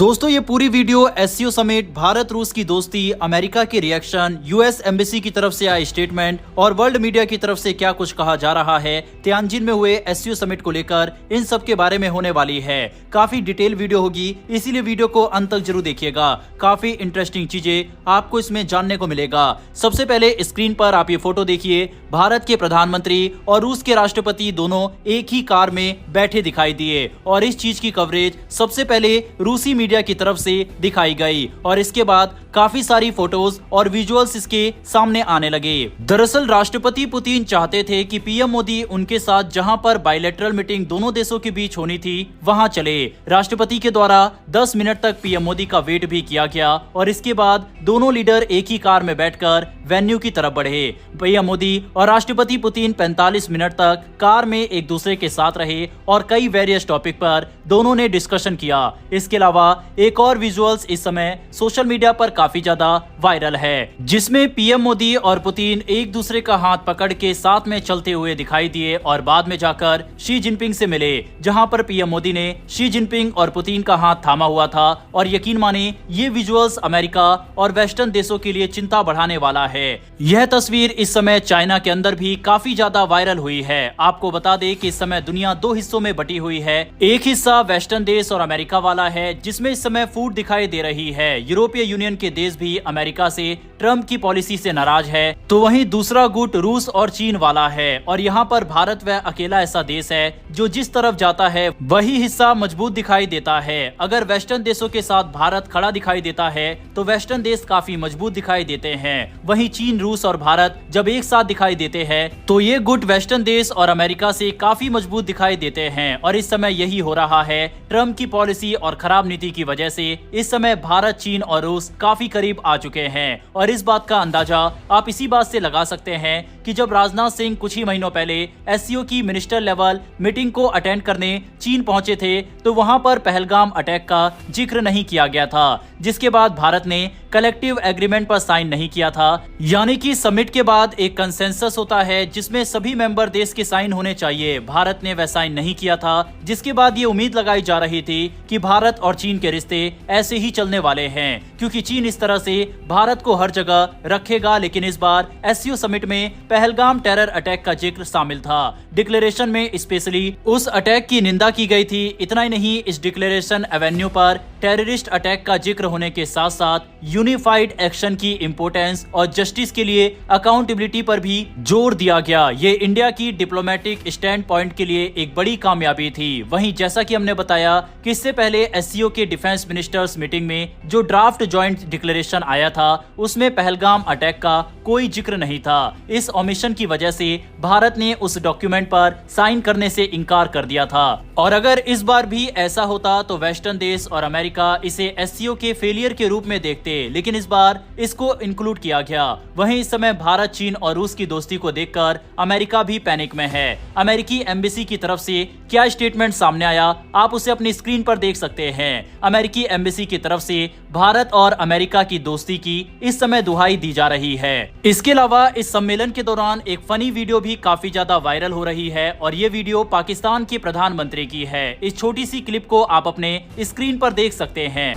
दोस्तों ये पूरी वीडियो एससीओ समेत भारत रूस की दोस्ती, अमेरिका के रिएक्शन, यूएस एम्बेसी की तरफ से आए स्टेटमेंट और वर्ल्ड मीडिया की तरफ से क्या कुछ कहा जा रहा है तियानजिन में हुए एससीओ समिट को लेकर, इन सब के बारे में होने वाली है। काफी डिटेल वीडियो होगी, इसीलिए वीडियो को अंत तक जरूर देखिएगा। काफी इंटरेस्टिंग चीजें आपको इसमें जानने को मिलेगा। सबसे पहले स्क्रीन पर आप ये फोटो देखिए। भारत के प्रधानमंत्री और रूस के राष्ट्रपति दोनों एक ही कार में बैठे दिखाई दिए और इस चीज की कवरेज सबसे पहले रूसी मीडिया की तरफ से दिखाई गई और इसके बाद काफी सारी फोटोज और विजुअल्स इसके सामने आने लगे। दरअसल राष्ट्रपति पुतिन चाहते थे कि पीएम मोदी उनके साथ जहां पर बायलैटरल मीटिंग दोनों देशों के बीच होनी थी वहां चले। राष्ट्रपति के द्वारा 10 मिनट तक पीएम मोदी का वेट भी किया गया और इसके बाद दोनों लीडर एक ही कार में बैठकर वेन्यू की तरफ बढ़े। पीएम मोदी और राष्ट्रपति पुतिन 45 मिनट तक कार में एक दूसरे के साथ रहे और कई वेरियस टॉपिक पर दोनों ने डिस्कशन किया। इसके अलावा एक और विजुअल्स इस समय सोशल मीडिया पर काफी ज्यादा वायरल है, जिसमें पीएम मोदी और पुतिन एक दूसरे का हाथ पकड़ के साथ में चलते हुए दिखाई दिए और बाद में जाकर शी जिनपिंग से मिले, जहां पर पीएम मोदी ने शी जिनपिंग और पुतिन का हाथ थामा हुआ था। और यकीन माने ये विजुअल्स अमेरिका और वेस्टर्न देशों के लिए चिंता बढ़ाने वाला है। यह तस्वीर इस समय चाइना के अंदर भी काफी ज्यादा वायरल हुई है। आपको बता दें कि इस समय दुनिया दो हिस्सों में बटी हुई है। एक हिस्सा वेस्टर्न देश और अमेरिका वाला है, जिसमें इस समय फूट दिखाई दे रही है। यूरोपीय यूनियन के देश भी अमेरिका से ट्रम्प की पॉलिसी से नाराज है, तो वहीं दूसरा गुट रूस और चीन वाला है। और यहाँ पर भारत वह अकेला ऐसा देश है जो जिस तरफ जाता है वही हिस्सा मजबूत दिखाई देता है। अगर वेस्टर्न देशों के साथ भारत खड़ा दिखाई देता है तो वेस्टर्न देश काफी मजबूत दिखाई देते हैं। वहीं चीन, रूस और भारत जब एक साथ दिखाई देते हैं तो ये गुट वेस्टर्न देश और अमेरिका से काफी मजबूत दिखाई देते हैं। और इस समय यही हो रहा है। ट्रम्प की पॉलिसी और खराब नीति की वजह से इस समय भारत, चीन और रूस काफी करीब आ चुके हैं। और इस बात का अंदाजा आप इसी बात से लगा सकते हैं कि जब राजनाथ सिंह कुछ ही महीनों पहले एससीओ की मिनिस्टर लेवल मीटिंग को अटेंड करने चीन पहुंचे थे तो वहां पर पहलगाम अटैक का जिक्र नहीं किया गया था, जिसके बाद भारत ने कलेक्टिव एग्रीमेंट पर साइन नहीं किया था। यानी कि समिट के बाद एक कंसेंसस होता है जिसमें सभी मेंबर देश के साइन होने चाहिए। भारत ने वह साइन नहीं किया था, जिसके बाद ये उम्मीद लगाई जा रही थी कि भारत और चीन के रिश्ते ऐसे ही चलने वाले हैं, क्योंकि चीन इस तरह से भारत को हर जगह रखेगा। लेकिन इस बार एससीओ समिट में पहलगाम टेरर अटैक का जिक्र शामिल था। डिक्लेरेशन में स्पेशली उस अटैक की निंदा की गई थी। इतना ही नहीं, इस डिक्लेरेशन एवेन्यू पर टेररिस्ट अटैक का जिक्र होने के साथ साथ यूनिफाइड एक्शन की इंपोर्टेंस और जस्टिस के लिए अकाउंटेबिलिटी पर भी जोर दिया गया। ये इंडिया की डिप्लोमेटिक स्टैंड पॉइंट के लिए एक बड़ी कामयाबी थी। वहीं जैसा कि हमने बताया कि इससे पहले एससीओ के डिफेंस मिनिस्टर्स मीटिंग में जो ड्राफ्ट जॉइंट डिक्लेरेशन आया था उसमें पहलगाम अटैक का कोई जिक्र नहीं था। इस ओमिशन की वजह से भारत ने उस डॉक्यूमेंट पर साइन करने से इनकार कर दिया था। और अगर इस बार भी ऐसा होता तो वेस्टर्न देश और अमेरिका इसे एससीओ के फेलियर के रूप में देखते, लेकिन इस बार इसको इंक्लूड किया गया। वहीं इस समय भारत, चीन और रूस की दोस्ती को देखकर अमेरिका भी पैनिक में है। अमेरिकी एम्बेसी की तरफ से क्या स्टेटमेंट सामने आया आप उसे अपनी स्क्रीन पर देख सकते हैं। अमेरिकी एम्बेसी की तरफ से भारत और अमेरिका की दोस्ती की इस समय दुहाई दी जा रही है। इसके अलावा इस सम्मेलन के दौरान एक फनी वीडियो भी काफी ज्यादा वायरल हो रही है और ये वीडियो पाकिस्तान के प्रधानमंत्री की है। इस छोटी सी क्लिप को आप अपने स्क्रीन पर देख सकते हैं।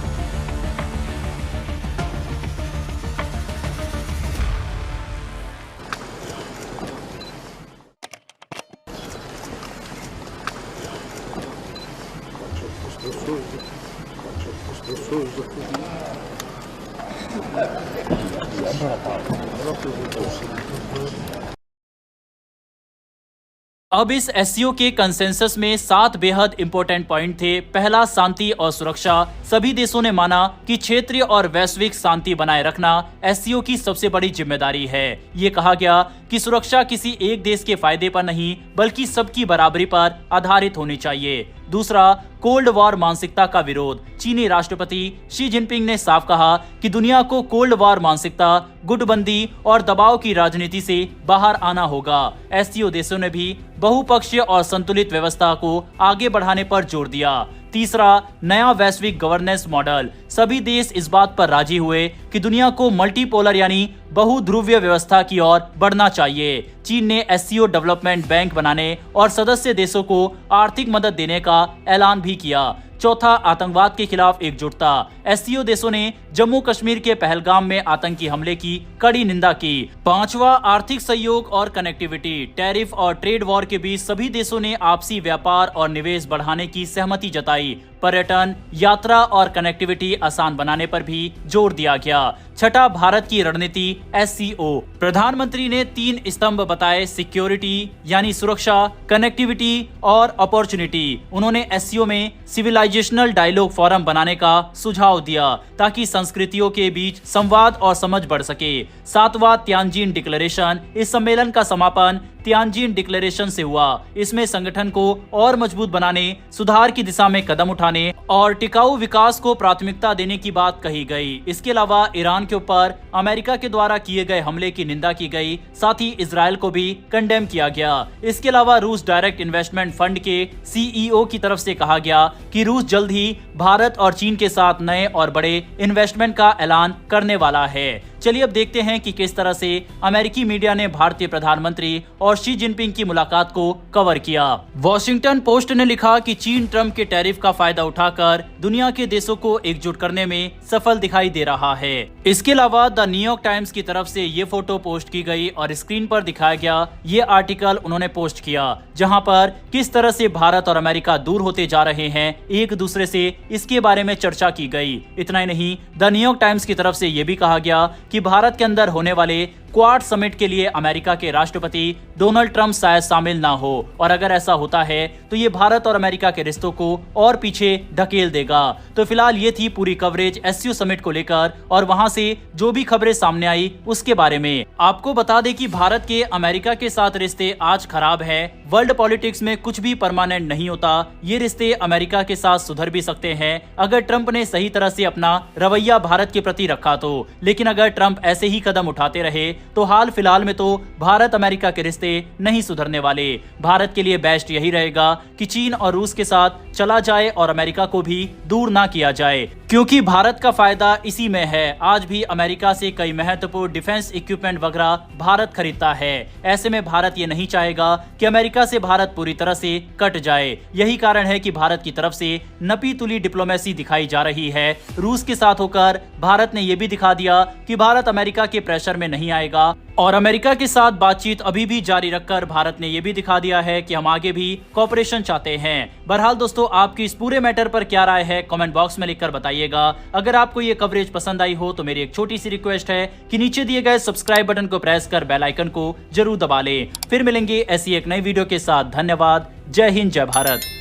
अब इस एससीओ के कंसेंसस में 7 बेहद इंपॉर्टेंट पॉइंट थे। पहला, शांति और सुरक्षा। सभी देशों ने माना कि क्षेत्रीय और वैश्विक शांति बनाए रखना एससीओ की सबसे बड़ी जिम्मेदारी है। ये कहा गया कि सुरक्षा किसी एक देश के फायदे पर नहीं बल्कि सबकी बराबरी पर आधारित होनी चाहिए। दूसरा, कोल्ड वॉर मानसिकता का विरोध। चीनी राष्ट्रपति शी जिनपिंग ने साफ कहा कि दुनिया को कोल्ड वॉर मानसिकता, गुटबंदी और दबाव की राजनीति से बाहर आना होगा। एससीओ देशों ने भी बहुपक्षीय और संतुलित व्यवस्था को आगे बढ़ाने पर जोर दिया। तीसरा, नया वैश्विक गवर्नेंस मॉडल। सभी देश इस बात पर राजी हुए कि दुनिया को मल्टीपोलर यानी बहुध्रुवीय व्यवस्था की ओर बढ़ना चाहिए। चीन ने एससीओ डेवलपमेंट बैंक बनाने और सदस्य देशों को आर्थिक मदद देने का ऐलान भी किया। चौथा, आतंकवाद के खिलाफ एकजुटता। एससीओ देशों ने जम्मू कश्मीर के पहलगाम में आतंकी हमले की कड़ी निंदा की। पांचवा, आर्थिक सहयोग और कनेक्टिविटी। टैरिफ और ट्रेड वॉर के बीच सभी देशों ने आपसी व्यापार और निवेश बढ़ाने की सहमति जताई। पर्यटन, यात्रा और कनेक्टिविटी आसान बनाने पर भी जोर दिया गया। छठा, भारत की रणनीति एससीओ। प्रधानमंत्री ने 3 स्तंभ बताए, सिक्योरिटी यानी सुरक्षा, कनेक्टिविटी और अपॉर्चुनिटी। उन्होंने एससीओ में सिविलाइजेशनल डायलॉग फोरम बनाने का सुझाव दिया ताकि संस्कृतियों के बीच संवाद और समझ बढ़ सके। सातवां, तियानजिन डिक्लेरेशन। इस सम्मेलन का समापन तियानजिन डिक्लेरेशन से हुआ। इसमें संगठन को और मजबूत बनाने, सुधार की दिशा में कदम उठाने और टिकाऊ विकास को प्राथमिकता देने की बात कही गई। इसके अलावा ईरान के ऊपर अमेरिका के द्वारा किए गए हमले की निंदा की गई, साथ ही इजरायल को भी कंडेम किया गया। इसके अलावा रूस डायरेक्ट इन्वेस्टमेंट फंड के सीईओ की तरफ से कहा गया कि रूस जल्द ही भारत और चीन के साथ नए और बड़े इन्वेस्टमेंट का ऐलान करने वाला है। चलिए अब देखते हैं कि किस तरह से अमेरिकी मीडिया ने भारतीय प्रधानमंत्री और शी जिनपिंग की मुलाकात को कवर किया। वॉशिंगटन पोस्ट ने लिखा कि चीन ट्रंप के टैरिफ का फायदा उठाकर दुनिया के देशों को एकजुट करने में सफल दिखाई दे रहा है। इसके अलावा द न्यूयॉर्क टाइम्स की तरफ से ये फोटो पोस्ट की गई और स्क्रीन पर दिखाया गया ये आर्टिकल उन्होंने पोस्ट किया, जहां पर किस तरह से भारत और अमेरिका दूर होते जा रहे हैं एक दूसरे से, इसके बारे में चर्चा की गई। इतना ही नहीं, द न्यूयॉर्क टाइम्स की तरफ से ये भी कहा गया कि भारत के अंदर होने वाले क्वाड समिट के लिए अमेरिका के राष्ट्रपति डोनाल्ड ट्रंप शायद शामिल ना हो, और अगर ऐसा होता है तो ये भारत और अमेरिका के रिश्तों को और पीछे ढकेल देगा। तो फिलहाल ये थी पूरी कवरेज एससीओ समिट को लेकर और वहां से जो भी खबरें सामने आई उसके बारे में। आपको बता दें कि भारत के अमेरिका के साथ रिश्ते आज खराब है। वर्ल्ड पॉलिटिक्स में कुछ भी परमानेंट नहीं होता। ये रिश्ते अमेरिका के साथ सुधर भी सकते हैं अगर ट्रंप ने सही तरह से अपना रवैया भारत के प्रति रखा तो, लेकिन अगर ट्रंप ऐसे ही कदम उठाते रहे तो हाल फिलहाल में तो भारत अमेरिका के रिश्ते नहीं सुधरने वाले। भारत के लिए बेस्ट यही रहेगा कि चीन और रूस के साथ चला जाए और अमेरिका को भी दूर ना किया जाए, क्योंकि भारत का फायदा इसी में है। आज भी अमेरिका से कई महत्वपूर्ण डिफेंस इक्विपमेंट वगैरह भारत खरीदता है। ऐसे में भारत ये नहीं चाहेगा कि अमेरिका से भारत पूरी तरह से कट जाए। यही कारण है कि भारत की तरफ से नपी तुली डिप्लोमेसी दिखाई जा रही है। रूस के साथ होकर भारत ने यह भी दिखा दिया कि भारत अमेरिका के प्रेशर में नहीं आएगा, और अमेरिका के साथ बातचीत अभी भी जारी रखकर भारत ने यह भी दिखा दिया है कि हम आगे भी कोऑपरेशन चाहते हैं। बहरहाल दोस्तों, आपकी इस पूरे मैटर पर क्या राय है कमेंट बॉक्स में लिखकर बताइएगा। अगर आपको ये कवरेज पसंद आई हो तो मेरी एक छोटी सी रिक्वेस्ट है कि नीचे दिए गए सब्सक्राइब बटन को प्रेस कर बेल आइकन को जरूर दबा लें। फिर मिलेंगे ऐसी एक नई वीडियो के साथ। धन्यवाद। जय हिंद, जय भारत।